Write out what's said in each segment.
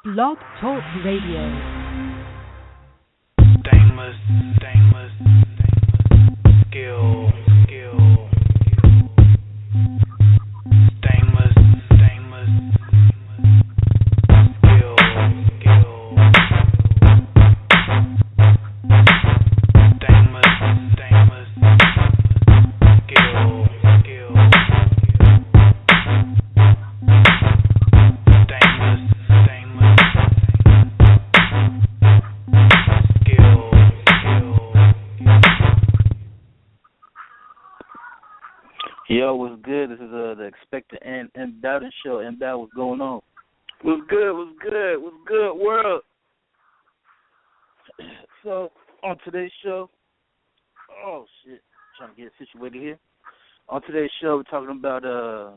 Blog Talk Radio. Dameless, skill, dameless, skill, dameless, skill. Yo, what's good? This is the Inspectah Ant M.Bowden show. M.Bowden, what's going on? What's good, world? So, on today's show, trying to get situated here. On today's show, we're talking about the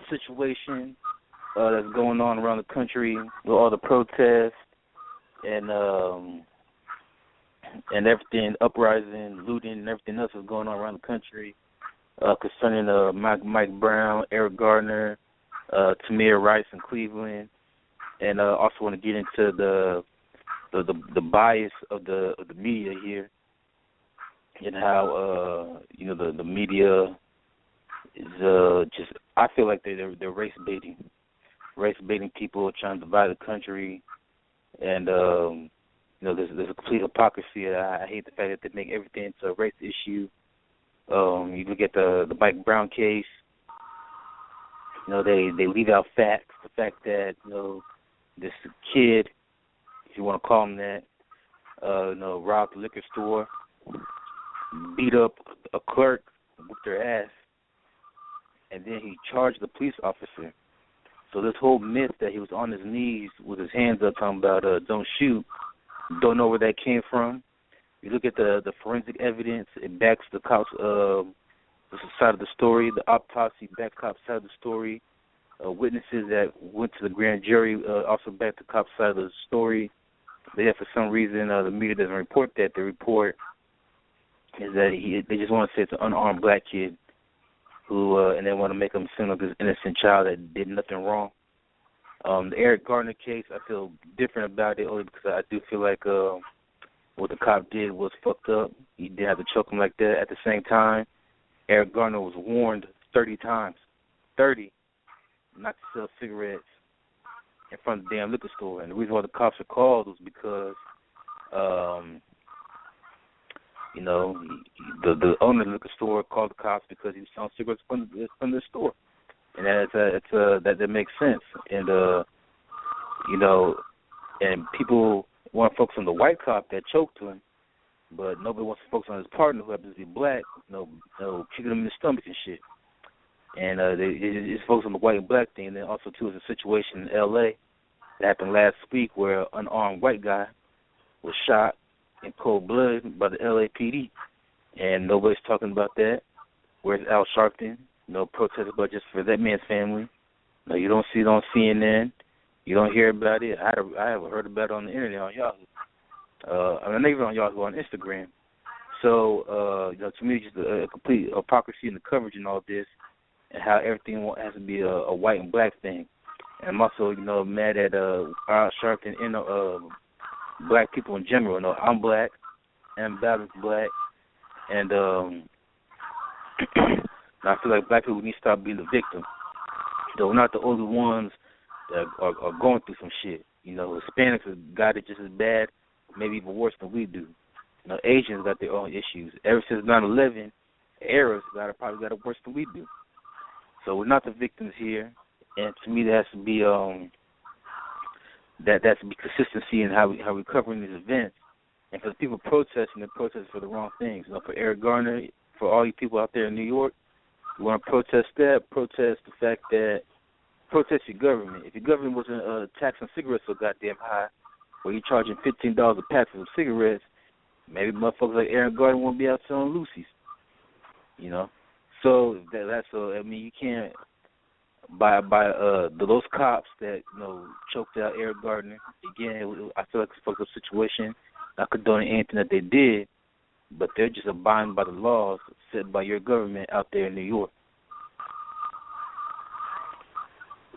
situation that's going on around the country with all the protests and everything, uprising, looting, and everything else that's going on around the country. Concerning Mike Brown, Eric Garner, Tamir Rice in Cleveland, and also want to get into the bias of the media here, and how the media is just, I feel like they're race baiting people, trying to divide the country, and there's a complete hypocrisy. I hate the fact that they make everything into a race issue. You look at the Mike Brown case. They leave out facts. The fact that this kid, if you want to call him that, robbed the liquor store, beat up a clerk, whooped their ass, and then he charged the police officer. So this whole myth that he was on his knees with his hands up talking about don't shoot, don't know where that came from. You look at the forensic evidence, it backs the cops' side of the story. The autopsy backs cops' side of the story. Witnesses that went to the grand jury also back the cops' side of the story. For some reason, the media doesn't report that. The report is that they just want to say it's an unarmed black kid who, and they want to make him seem like this innocent child that did nothing wrong. The Eric Garner case, I feel different about it only because I do feel like what the cop did was fucked up. He didn't have to choke him like that. At the same time, Eric Garner was warned 30 times, not to sell cigarettes in front of the damn liquor store. And the reason why the cops are called was because, the owner of the liquor store called the cops because he was selling cigarettes from the store. And that makes sense. And, and people want to focus on the white cop that choked him, but nobody wants to focus on his partner who happens to be black, kicking him in the stomach and shit. And they just focus on the white and black thing. And then also, too, there's a situation in L.A. that happened last week where an unarmed white guy was shot in cold blood by the LAPD. And nobody's talking about that. Where's Al Sharpton? No protest about just for that man's family. No, you don't see it on CNN. You don't hear about it. I haven't heard about it on the internet on Yahoo. I'm not even on Yahoo, on Instagram. So, to me, just a complete hypocrisy in the coverage and all this, and how everything has to be a white and black thing. And I'm also, mad at Al Sharpton and black people in general. I'm black, M.Bowden's black, and I feel like black people need to stop being the victim. We're not the only ones that are going through some shit. Hispanics have got it just as bad, maybe even worse than we do. Asians got their own issues. Ever since 9/11, Arabs probably got it worse than we do. So we're not the victims here, and to me, there has to be that has to be consistency in how we're covering these events. And for the people protesting, they're protesting for the wrong things. For Eric Garner, for all you people out there in New York, you want to protest that. Protest the fact that. Protest your government. If your government wasn't taxing cigarettes so goddamn high, where you're charging $15 a pack for some cigarettes, maybe motherfuckers like Aaron Gardner won't be out selling Lucy's. So you can't by those cops that choked out Eric Gardner. Again, I feel like it's a fucked up situation. Not condoning anything that they did, but they're just abiding by the laws set by your government out there in New York.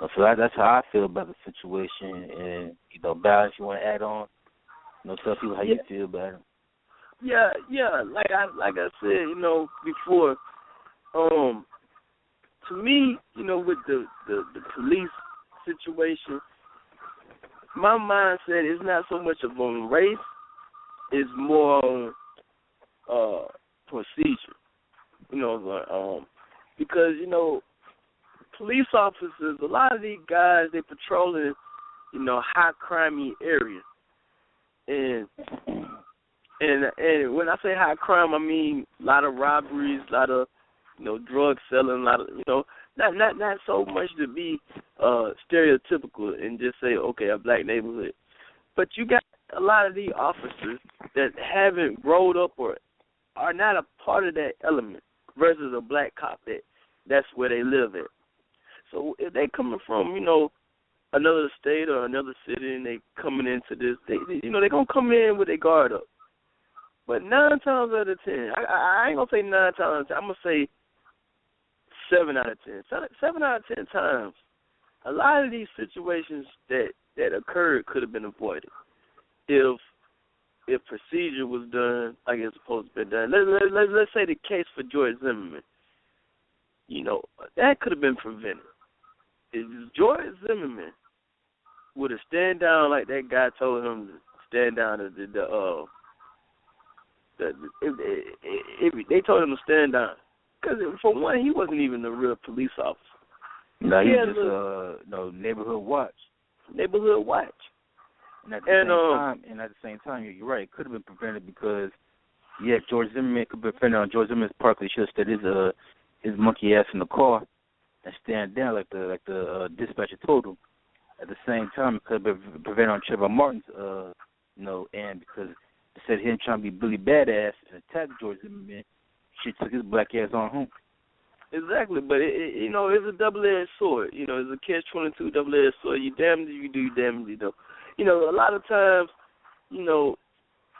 So that's how I feel about the situation. And Bal, if you want to add on, tell people how you feel about it. Yeah. Like I said, before, to me, with the police situation, my mindset is not so much of on race, it's more on procedure. Because police officers, a lot of these guys, they patrolling, high crimey areas, and when I say high crime, I mean a lot of robberies, a lot of drug selling, a lot of not so much to be stereotypical and just say a black neighborhood, but you got a lot of these officers that haven't grown up or are not a part of that element versus a black cop that's where they live at. So if they coming from another state or another city and they coming into this, they're gonna come in with their guard up. But 9 times out of 10, I ain't gonna say 9 times out of 10, I'm gonna say 7 out of 10. 7 out of 10 times, a lot of these situations that occurred could have been avoided if procedure was done like it's supposed to be done. Let's say the case for George Zimmerman. That could have been prevented. If George Zimmerman would have stand down like that guy told him to stand down, they told him to stand down. Because for one, he wasn't even a real police officer. No, he was just neighborhood watch. Neighborhood watch. And at the same time, you're right. It could have been prevented because, George Zimmerman could be prevented on George Zimmerman's part. He should have stood his monkey ass in the car and stand down like the dispatcher told him. At the same time, it could have been prevented on Trayvon Martin's end because instead of him trying to be Billy Badass and attack George Zimmerman, she took his black ass on home. Exactly, but it's a double-edged sword. It's a catch-22 double-edged sword. You damned if you do, you damned if you don't. A lot of times,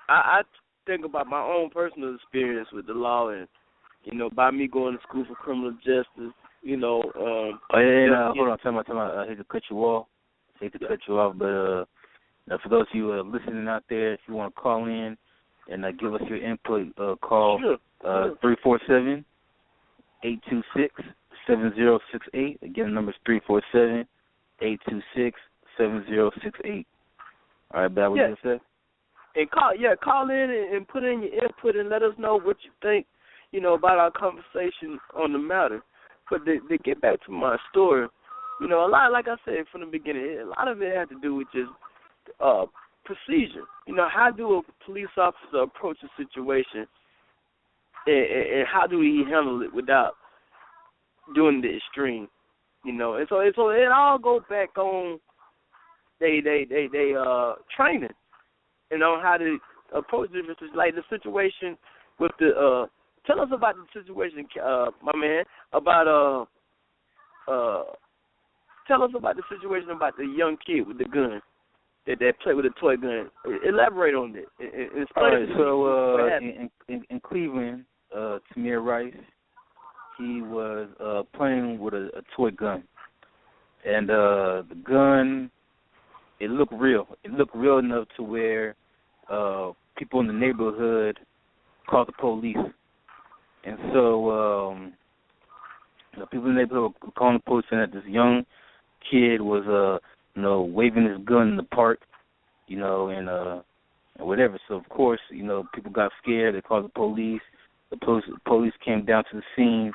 I think about my own personal experience with the law and, by me going to school for criminal justice, hold on, time out. I hate to cut you off. But for those of you listening out there, if you want to call in and give us your input, call 347-826-7068. Again, the number is 347-826-7068. All right, Bal, what you say? And call in and put in your input and let us know what you think, about our conversation on the matter. But to get back to my story, a lot, like I said from the beginning, a lot of it had to do with just procedure. How do a police officer approach a situation, and how do he handle it without doing the extreme? And so it all goes back on they training, how to approach different situations. Like the situation with the tell us about the situation, my man, about tell us about the situation about the young kid with the gun that played with a toy gun. Elaborate on it. All right, so in Cleveland, Tamir Rice, he was playing with a toy gun, and the gun, it looked real. It looked real enough to where people in the neighborhood called the police. And so people in the neighborhood were calling the police saying that this young kid was, waving his gun in the park, and whatever. So, of course, people got scared. They called the police. The police came down to the scene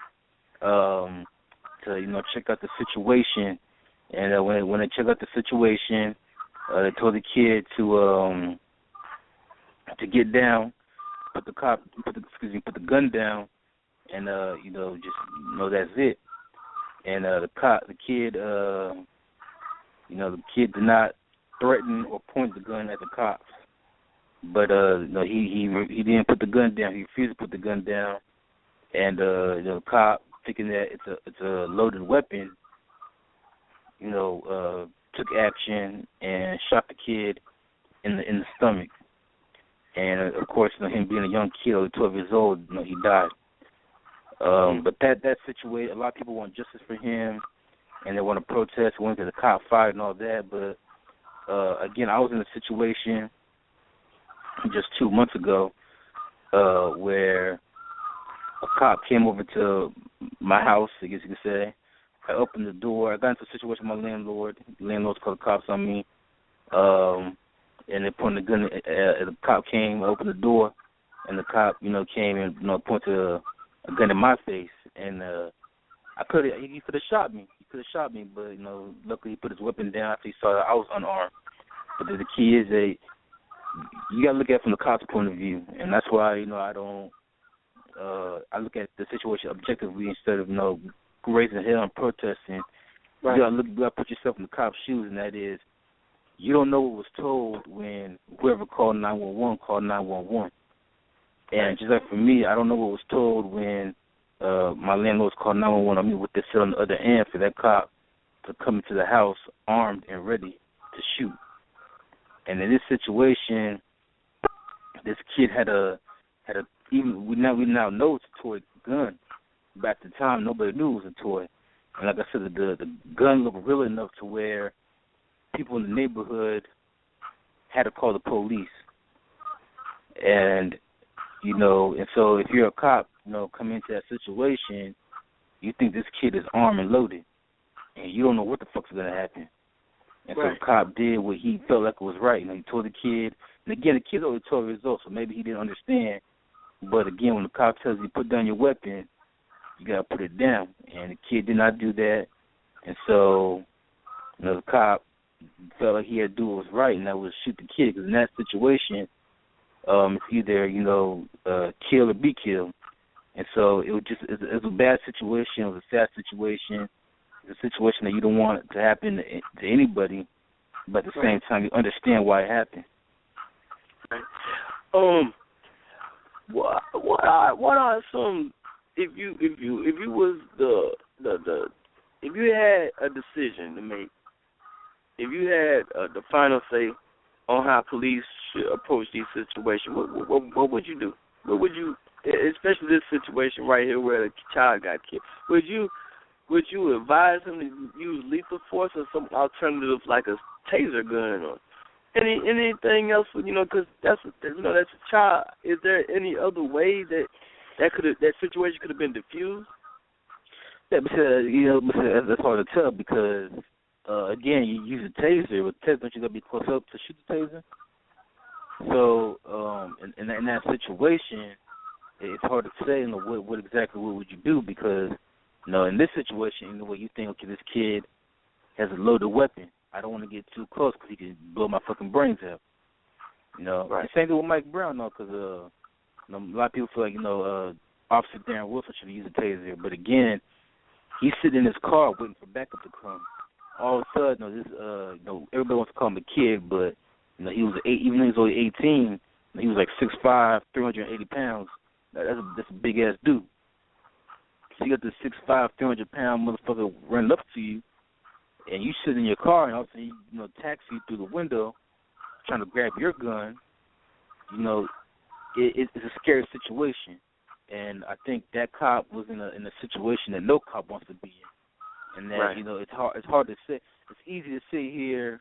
to, check out the situation. And when they checked out the situation, they told the kid to get down, put the gun down, and that's it. And the kid did not threaten or point the gun at the cops, but he didn't put the gun down. He refused to put the gun down, and the cop, thinking that it's a loaded weapon, took action and shot the kid in the stomach. And of course, him being a young kid, 12 years old, he died. But that situation, a lot of people want justice for him, and they want to protest, went to the cop fight and all that. But again, I was in a situation just 2 months ago where a cop came over to my house, I guess you could say. I opened the door. I got into a situation with my landlord. The landlord's called the cops on me. And they pointed the gun. The cop came, opened the door, and the cop, came and pointed a gun in my face. And he could have shot me. He could have shot me, but luckily he put his weapon down after he saw that I was unarmed. But the key is you got to look at it from the cop's point of view, and that's why I don't. I look at the situation objectively instead of raising hell and protesting. Right. You got to put yourself in the cop's shoes, and that is, you don't know what was told when whoever called 911 called 911. And just like for me, I don't know what was told when my landlords called 911 on me, what they said on the other end for that cop to come into the house armed and ready to shoot. And in this situation, this kid had a even we now know it's a toy gun. But at the time, nobody knew it was a toy. And like I said, the gun looked real enough to where people in the neighborhood had to call the police. And and so if you're a cop, come into that situation, you think this kid is armed and loaded, and you don't know what the fuck's gonna happen. And right. So the cop did what he felt like was right. He told the kid, and again, the kid only 12 years old, so maybe he didn't understand. But again, when the cop tells you put down your weapon, you gotta put it down. And the kid did not do that, and so the cop felt like he had to do what was right, and that was shoot the kid. Because in that situation, it's either kill or be killed. And so it was a bad situation. It was a sad situation. It's a situation that you don't want to happen to anybody, but at the same time, you understand why it happened. Right. What are some if you was if you had a decision to make, if you had the final say on how police should approach these situations, what would you do? What would you, especially this situation right here where the child got killed, would you advise him to use lethal force or some alternative like a taser gun or anything else? Because that's a child. Is there any other way that situation could have been diffused? Yeah, because that's hard to tell because again, you use a taser. With taser, don't you got to be close up to shoot the taser? So in that situation, it's hard to say. What exactly would you do? Because in this situation, what you think? Okay, this kid has a loaded weapon. I don't want to get too close because he can blow my fucking brains out. Right. The same thing with Mike Brown, because a lot of people feel like Officer Darren Wilson should have used a taser, but again, he's sitting in his car waiting for backup to come. All of a sudden, everybody wants to call him a kid, but he was even though he was only 18, he was like 6'5", 380 pounds. That's a big ass dude. So you got this 6'5", 300-pound motherfucker running up to you, and you sit in your car, and all of a sudden, taxi through the window, trying to grab your gun. It's a scary situation, and I think that cop was in a situation that no cop wants to be in, and that right. It's hard to say. It's easy to sit here,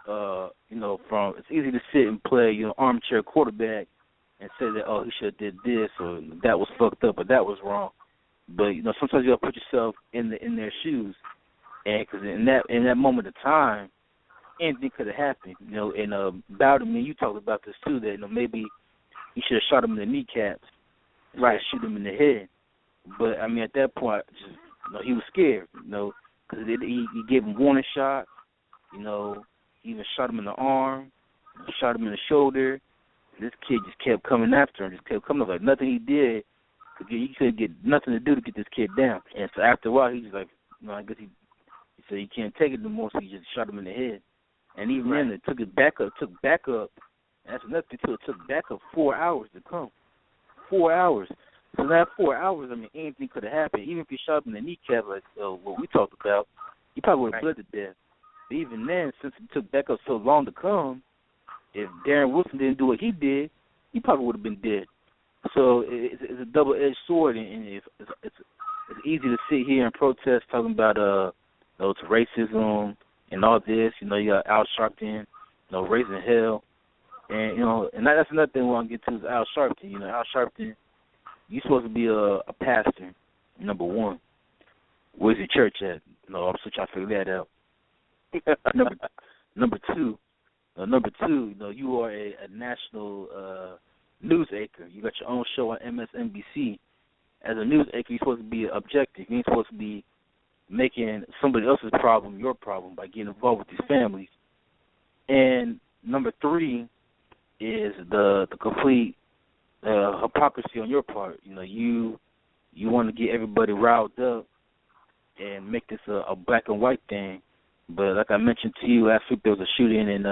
it's easy to sit and play armchair quarterback and say that he should have did this or that was fucked up or that was wrong, but sometimes you gotta put yourself in their shoes, and because in that moment of time, anything could have happened. And Bowden, you talked about this too, that maybe he should have shot him in the kneecaps, right? Shoot him in the head. But I mean, at that point, he was scared, because he gave him warning shots. He even shot him in the arm, shot him in the shoulder. This kid just kept coming after him, just kept coming up. Like nothing he did, he couldn't get nothing to do to get this kid down. And so after a while, he was like, I guess he said he can't take it no more, so he just shot him in the head. And even then, it took back up. And that's another thing, too. It took back up 4 hours to come. 4 hours. So in that 4 hours, anything could have happened. Even if you shot him in the kneecap, like what we talked about, he probably would have bled to death. But even then, since it took back up so long to come, if Darren Wilson didn't do what he did, he probably would have been dead. So it's a double-edged sword, and it's easy to sit here and protest talking about to racism and all this. You got Al Sharpton, raising hell. And, and that's another thing we want to get to is Al Sharpton. Al Sharpton, you're supposed to be a pastor, number one. Where's your church at? I'm still trying to figure that out. number two, you are a national news anchor. You got your own show on MSNBC. As a news anchor, you're supposed to be objective. You ain't supposed to be making somebody else's problem your problem by getting involved with these families. And number three is the complete hypocrisy on your part. You want to get everybody riled up and make this a black and white thing. But like I mentioned to you last week, there was a shooting in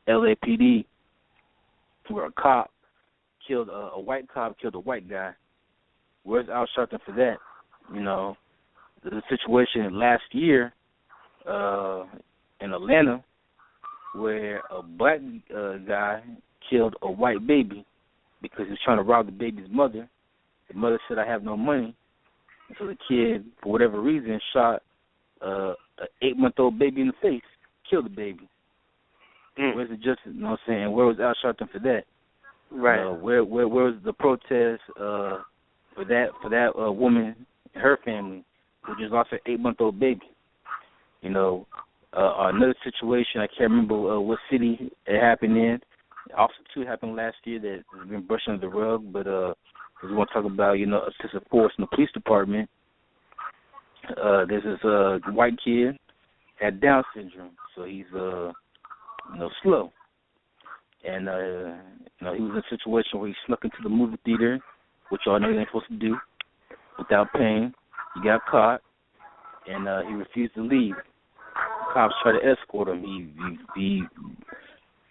LAPD where a white cop killed a white guy. Where's Al Sharpton for that? There's a situation last year in Atlanta where a black guy killed a white baby because he was trying to rob the baby's mother. The mother said, I have no money. And so the kid, for whatever reason, shot an 8-month-old baby in the face, killed the baby. Where's the justice? You know what I'm saying? Where was Al Sharpton for that? Right. Where was the protest for that woman and her family who just lost her 8-month-old baby? Another situation, I can't remember what city it happened in. Also, too, happened last year that has been brushed under the rug, but because we want to talk about, excessive force in the police department. There's this white kid had Down syndrome, so he's slow, and he was in a situation where he snuck into the movie theater, which y'all know you ain't supposed to do, without paying. He got caught, and he refused to leave. Cops tried to escort him.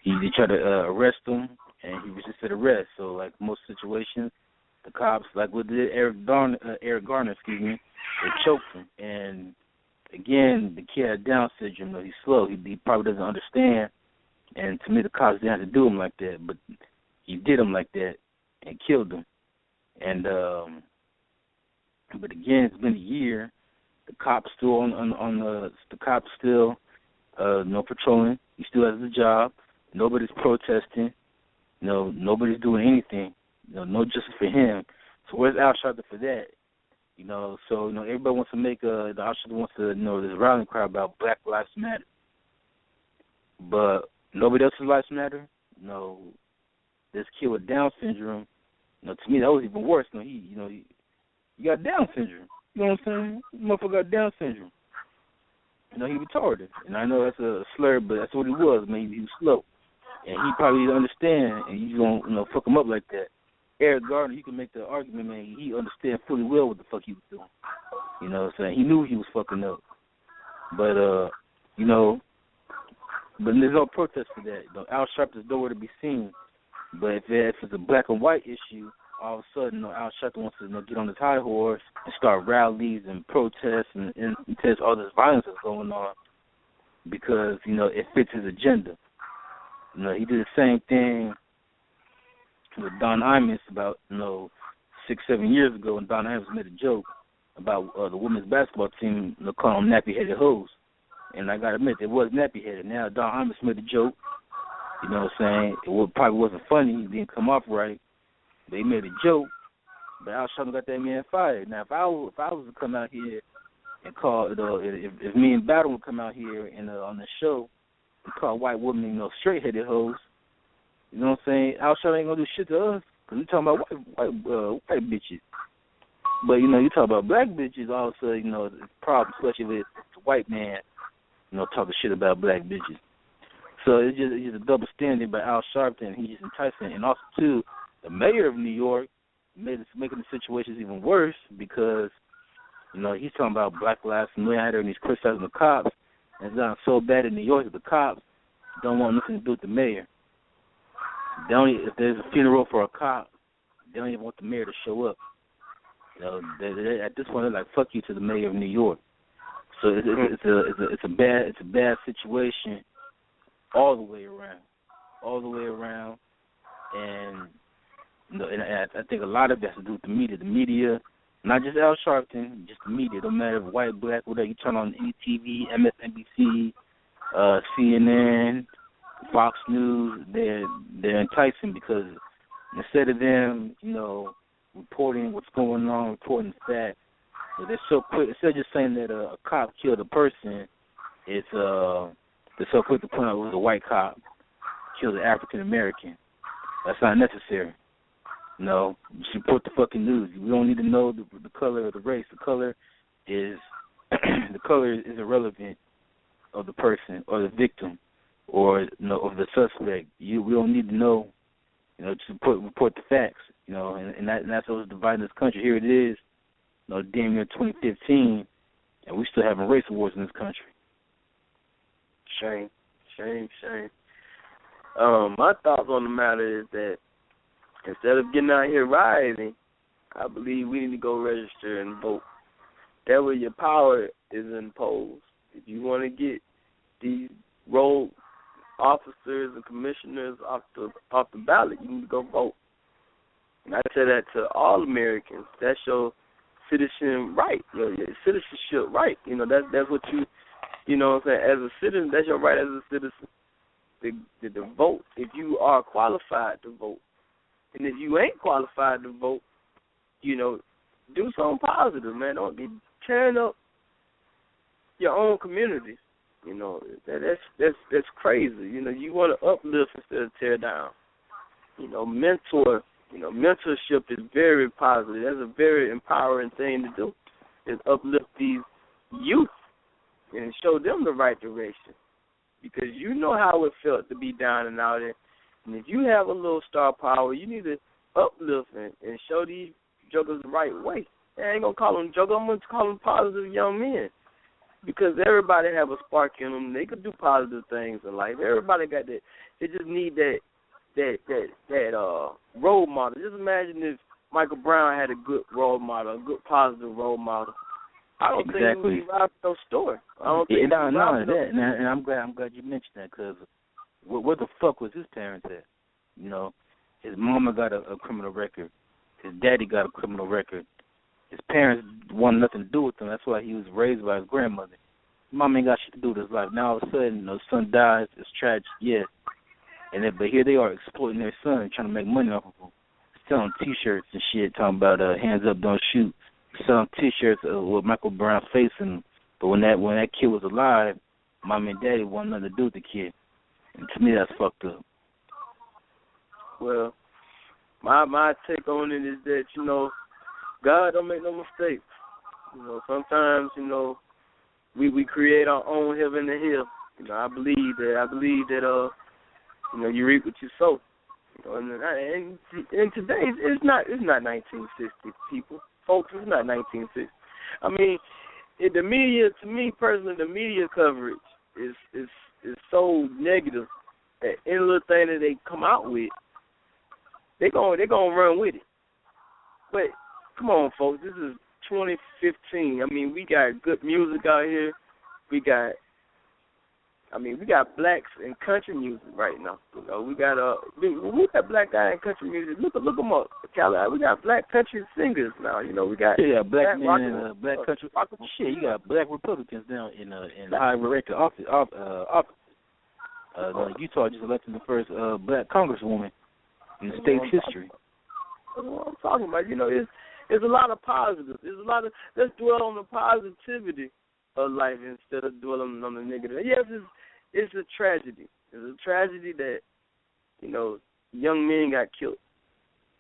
They tried to arrest him, and he resisted arrest. So, like most situations, the cops, like what did Eric Garner, they choked him. And again, the kid had Down syndrome. He's slow. He probably doesn't understand. And to me, the cops didn't have to do him like that, but he did him like that and killed him. And but again, it's been a year. The cops still patrolling. He still has the job. Nobody's protesting. Nobody's doing anything. No justice for him. So where's Al Sharpton for that? So everybody wants to make the Al Sharpton wants to this rallying cry about Black Lives Matter, but nobody else's lives matter. This kid with Down syndrome. To me that was even worse. He got Down syndrome. You know what I'm saying? Motherfucker got Down syndrome. He retarded. And I know that's a slur, but that's what he was. Maybe he was slow. And he probably didn't understand, and you don't, fuck him up like that. Eric Garner, you can make the argument, man, he understand fully well what the fuck he was doing. You know what I'm saying? He knew he was fucking up. But, but there's no protest for that. Al Sharpton's nowhere to be seen. But if it's a black and white issue, all of a sudden, Al Sharpton wants to get on his high horse and start rallies and protests and test all this violence that's going on because, it fits his agenda. He did the same thing with Don Imus about, 6-7 years ago when Don Imus made a joke about the women's basketball team calling them nappy-headed hoes. And I got to admit, it was nappy-headed. Now Don Imus made a joke, you know what I'm saying? It probably wasn't funny. He didn't come off right. But he made a joke. But Al Sharpton got that man fired. Now, if I was to come out here and call, if me and Battle would come out here and on the show and call white women, straight-headed hoes, you know what I'm saying? Al Sharpton ain't gonna do shit to us because we talking about white bitches. But you talk about black bitches, all of a sudden, it's a problem, especially if it's a white man, talking shit about black bitches. So it's just a double standard by Al Sharpton. He's just enticing, and also too, the mayor of New York making the situations even worse because, he's talking about Black Lives Matter and he's criticizing the cops. And it's gotten so bad in New York that the cops don't want nothing to do with the mayor. If there's a funeral for a cop, they don't even want the mayor to show up. They at this point they're like, "Fuck you" to the mayor of New York. So it's a bad situation all the way around, and and I think a lot of that has to do with the media. The media Not just Al Sharpton, just the media. Don't matter if white, black, whatever. You turn on any TV, MSNBC, CNN, Fox News, they're enticing because instead of them, reporting what's going on, reporting facts, they're so quick. Instead of just saying that a cop killed a person, they're so quick to point out it was a white cop killed an African American. That's not necessary. No, you should report the fucking news. We don't need to know the color of the race. The color is irrelevant of the person or the victim or of the suspect. We don't need to know. Just report the facts. And that's what's dividing this country. Here it is. Damn near 2015, and we still having race wars in this country. Shame. My thoughts on the matter is that instead of getting out here rioting, I believe we need to go register and vote. That way your power is imposed. If you want to get these rogue officers and commissioners off the ballot, you need to go vote. And I say that to all Americans. That's your citizen right, your citizenship right. That's what you know what I'm saying, as a citizen, that's your right as a citizen to vote if you are qualified to vote. And if you ain't qualified to vote, do something positive, man. Don't be tearing up your own communities. That's crazy. You want to uplift instead of tear down. Mentorship is very positive. That's a very empowering thing to do, is uplift these youth and show them the right direction. Because you know how it felt to be down and out there. And if you have a little star power, you need to uplift and show these jokers the right way. I ain't going to call them jokers. I'm going to call them positive young men. Because everybody have a spark in them. They could do positive things in life. Everybody got that. They just need that role model. Just imagine if Michael Brown had a good role model, a good positive role model. I don't think he would be robbed no store. I don't think and I'm glad you mentioned that, because where the fuck was his parents at? His mama got a criminal record. His daddy got a criminal record. His parents wanted nothing to do with him. That's why he was raised by his grandmother. Mom ain't got shit to do with his life. Now all of a sudden, his son dies. It's tragic, yeah. But here they are exploiting their son and trying to make money off of him. Selling T-shirts and shit, talking about hands up, don't shoot. Selling T-shirts with Michael Brown's face in them. But when that kid was alive, Mom and Daddy wanted nothing to do with the kid. And to me, that's fucked up. Well, my take on it is that, God don't make no mistakes. Sometimes, we create our own heaven and hell. I believe that you reap what you sow. And today it's not 1960, people. Folks, it's not 1960. I mean, the media, to me personally, the media coverage is so negative that any little thing that they come out with, they're gonna run with it. But come on, folks, this is 2015. I mean, we got good music out here. We got blacks in country music right now. We got black guy in country music. Look them up, Cali. We got black country singers now. We got black men in black country. Shit, you got black Republicans now in high elected office. Utah just elected the first black congresswoman in the state's history. That's what I'm talking about. It's a lot of positives. Let's dwell on the positivity of life instead of dwelling on the negative. Yes, it's a tragedy. It's a tragedy that, young men got killed.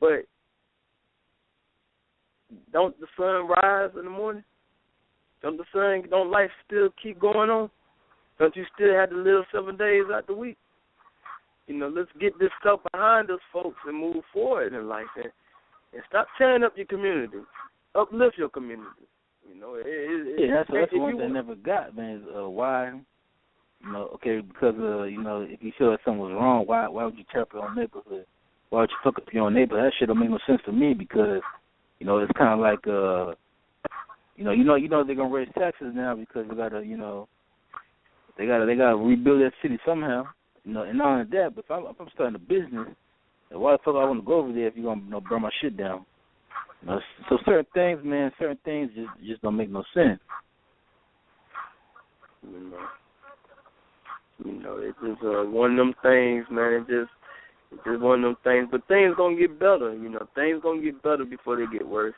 But don't the sun rise in the morning? Don't life still keep going on? Don't you still have to live 7 days out the week? Let's get this stuff behind us, folks, and move forward in life. And stop tearing up your community. Uplift your community. That's one thing I never got, man. Is why, because if you feel like something was wrong, why would you tear up your own neighborhood? Why would you fuck up your own neighborhood? That shit don't make no sense to me, because it's kind of like they're gonna raise taxes now because they gotta rebuild that city somehow. And not only that, but if I'm starting a business, why the fuck I want to go over there if you're gonna burn my shit down? So certain things, man, just don't make no sense. It's just one of them things, man. It's just one of them things. But things gonna get better. Things gonna get better before they get worse.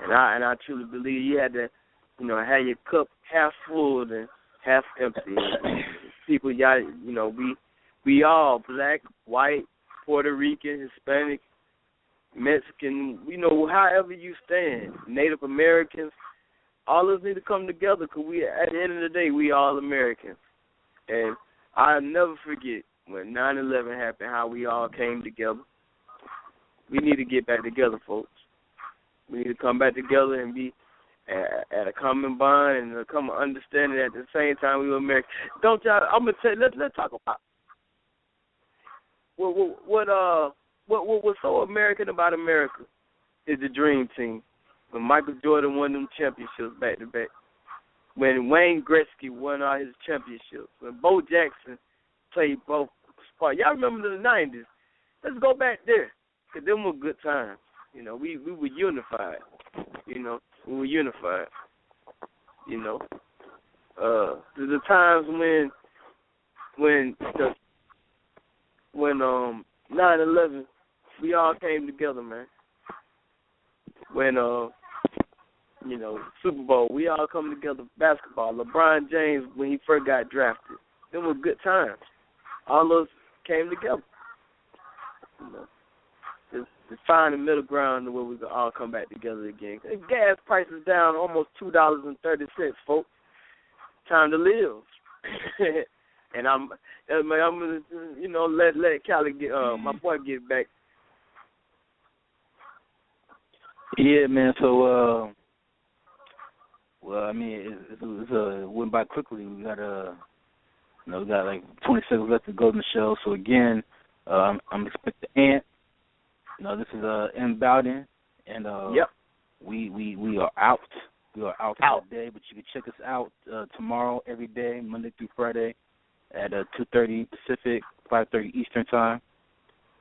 And I truly believe you had to, have your cup half full and half empty. People, y'all, we all black, white, Puerto Rican, Hispanic, Mexican, however you stand, Native Americans, all of us need to come together because at the end of the day, we all Americans. And I'll never forget when 9/11 happened, how we all came together. We need to get back together, folks. We need to come back together and be at a common bond and a common understanding at the same time we were American. Don't y'all? I'm gonna tell you. Let's talk about what's so American about America is the Dream Team. When Michael Jordan won them championships back to back. When Wayne Gretzky won all his championships. When Bo Jackson played both sports. Y'all remember the 90s. Let's go back there. Because them were good times. We were unified. We were unified. The times when 9/11, we all came together, man. When Super Bowl, we all come together. Basketball, LeBron James when he first got drafted, them were good times. All of us came together. To find the middle ground where we can all come back together again. Gas prices down almost $2.30, folks. Time to live. And I'm gonna, let Cali get my boy get back. Yeah, man. So, it went by quickly. We got we got like 20 seconds left to go in the show. So again, I'm Inspectah Ant. This is M.Bowden, and yep. We are out. We are out all day, but you can check us out tomorrow, every day, Monday through Friday, at 2:30 Pacific, 5:30 Eastern time,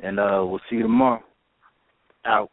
and we'll see you tomorrow. Out.